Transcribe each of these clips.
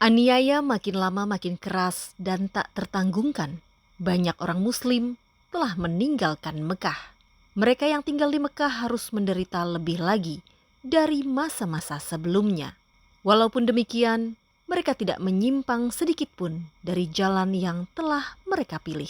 Aniaya makin lama makin keras dan tak tertanggungkan. Banyak orang Muslim telah meninggalkan Mekah. Mereka yang tinggal di Mekah harus menderita lebih lagi dari masa-masa sebelumnya. Walaupun demikian, mereka tidak menyimpang sedikit pun dari jalan yang telah mereka pilih.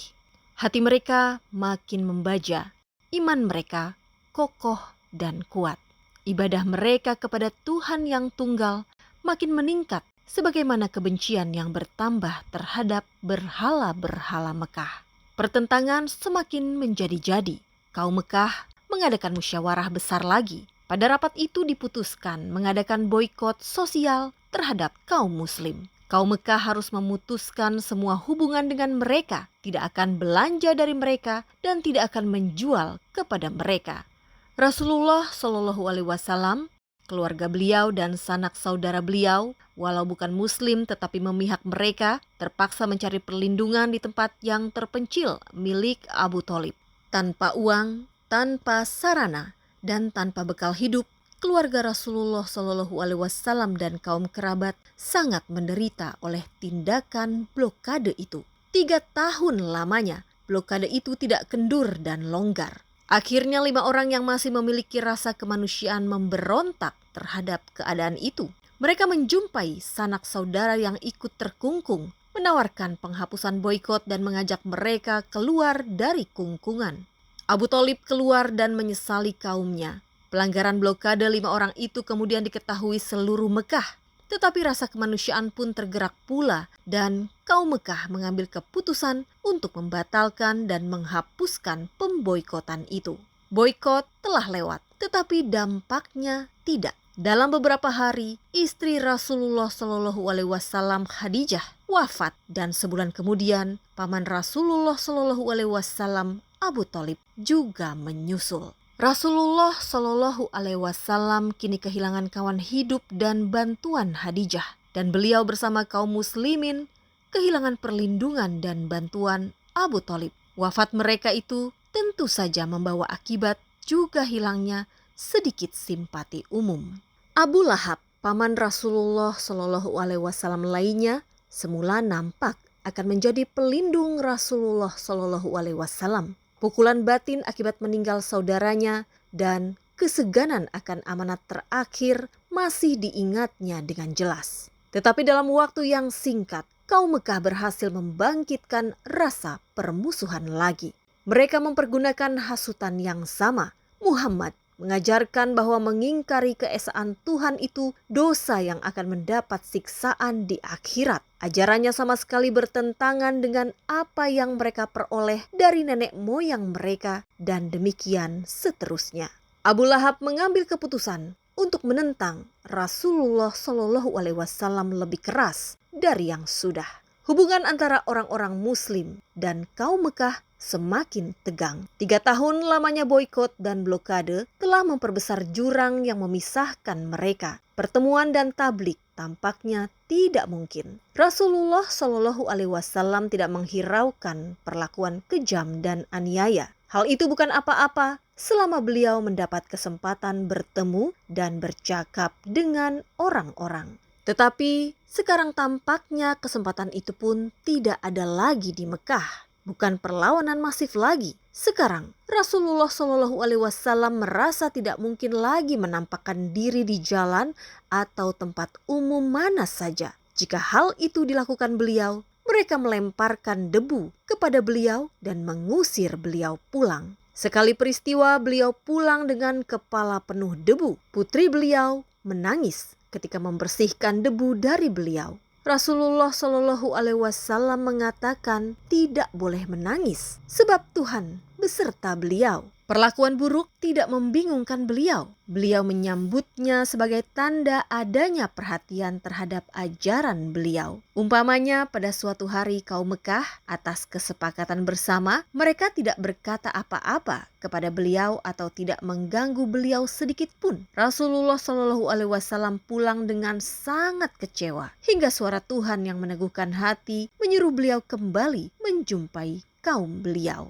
Hati mereka makin membaja, iman mereka kokoh dan kuat. Ibadah mereka kepada Tuhan yang tunggal makin meningkat sebagaimana kebencian yang bertambah terhadap berhala-berhala Mekah. Pertentangan semakin menjadi-jadi. Kaum Mekah mengadakan musyawarah besar lagi. Pada rapat itu diputuskan mengadakan boikot sosial terhadap kaum Muslim. Kaum Mekah harus memutuskan semua hubungan dengan mereka, tidak akan belanja dari mereka, dan tidak akan menjual kepada mereka. Rasulullah Shallallahu Alaihi Wasallam, keluarga beliau dan sanak saudara beliau, walau bukan Muslim tetapi memihak mereka, terpaksa mencari perlindungan di tempat yang terpencil milik Abu Thalib. Tanpa uang, tanpa sarana, dan tanpa bekal hidup, keluarga Rasulullah Shallallahu Alaihi Wasallam dan kaum kerabat sangat menderita oleh tindakan blokade itu. 3 tahun lamanya, blokade itu tidak kendur dan longgar. Akhirnya 5 orang yang masih memiliki rasa kemanusiaan memberontak terhadap keadaan itu. Mereka menjumpai sanak saudara yang ikut terkungkung, menawarkan penghapusan boikot dan mengajak mereka keluar dari kungkungan. Abu Thalib keluar dan menyesali kaumnya. Pelanggaran blokade 5 orang itu kemudian diketahui seluruh Mekah. Tetapi rasa kemanusiaan pun tergerak pula dan kaum Mekah mengambil keputusan untuk membatalkan dan menghapuskan pemboikotan itu. Boikot telah lewat, tetapi dampaknya tidak. Dalam beberapa hari, istri Rasulullah Shallallahu Alaihi Wasallam Khadijah wafat dan sebulan kemudian paman Rasulullah Shallallahu Alaihi Wasallam Abu Thalib juga menyusul. Rasulullah Shallallahu Alaihi Wasallam kini kehilangan kawan hidup dan bantuan Khadijah, dan beliau bersama kaum muslimin kehilangan perlindungan dan bantuan Abu Thalib. Wafat mereka itu tentu saja membawa akibat juga hilangnya sedikit simpati umum. Abu Lahab, paman Rasulullah Shallallahu Alaihi Wasallam lainnya, semula nampak akan menjadi pelindung Rasulullah Shallallahu Alaihi Wasallam. Pukulan batin akibat meninggal saudaranya dan keseganan akan amanat terakhir masih diingatnya dengan jelas. Tetapi dalam waktu yang singkat, kaum Mekah berhasil membangkitkan rasa permusuhan lagi. Mereka mempergunakan hasutan yang sama. Muhammad mengajarkan bahwa mengingkari keesaan Tuhan itu dosa yang akan mendapat siksaan di akhirat. Ajarannya sama sekali bertentangan dengan apa yang mereka peroleh dari nenek moyang mereka dan demikian seterusnya. Abu Lahab mengambil keputusan untuk menentang Rasulullah Shallallahu Alaihi Wasallam lebih keras dari yang sudah. Hubungan antara orang-orang Muslim dan kaum Mekah semakin tegang. 3 tahun lamanya boikot dan blokade telah memperbesar jurang yang memisahkan mereka. Pertemuan dan tablik tampaknya tidak mungkin. Rasulullah Shallallahu Alaihi Wasallam tidak menghiraukan perlakuan kejam dan aniaya. Hal itu bukan apa-apa selama beliau mendapat kesempatan bertemu dan bercakap dengan orang-orang. Tetapi sekarang tampaknya kesempatan itu pun tidak ada lagi di Mekah. Bukan perlawanan masif lagi. Sekarang Rasulullah Shallallahu Alaihi Wasallam merasa tidak mungkin lagi menampakkan diri di jalan atau tempat umum mana saja. Jika hal itu dilakukan beliau, mereka melemparkan debu kepada beliau dan mengusir beliau pulang. Sekali peristiwa beliau pulang dengan kepala penuh debu. Putri beliau menangis ketika membersihkan debu dari beliau. Rasulullah Shallallahu Alaihi Wasallam mengatakan tidak boleh menangis sebab Tuhan beserta beliau. Perlakuan buruk tidak membingungkan beliau. Beliau menyambutnya sebagai tanda adanya perhatian terhadap ajaran beliau. Umpamanya pada suatu hari kaum Mekah atas kesepakatan bersama, mereka tidak berkata apa-apa kepada beliau atau tidak mengganggu beliau sedikit pun. Rasulullah Shallallahu Alaihi Wasallam pulang dengan sangat kecewa hingga suara Tuhan yang meneguhkan hati menyuruh beliau kembali menjumpai kaum beliau.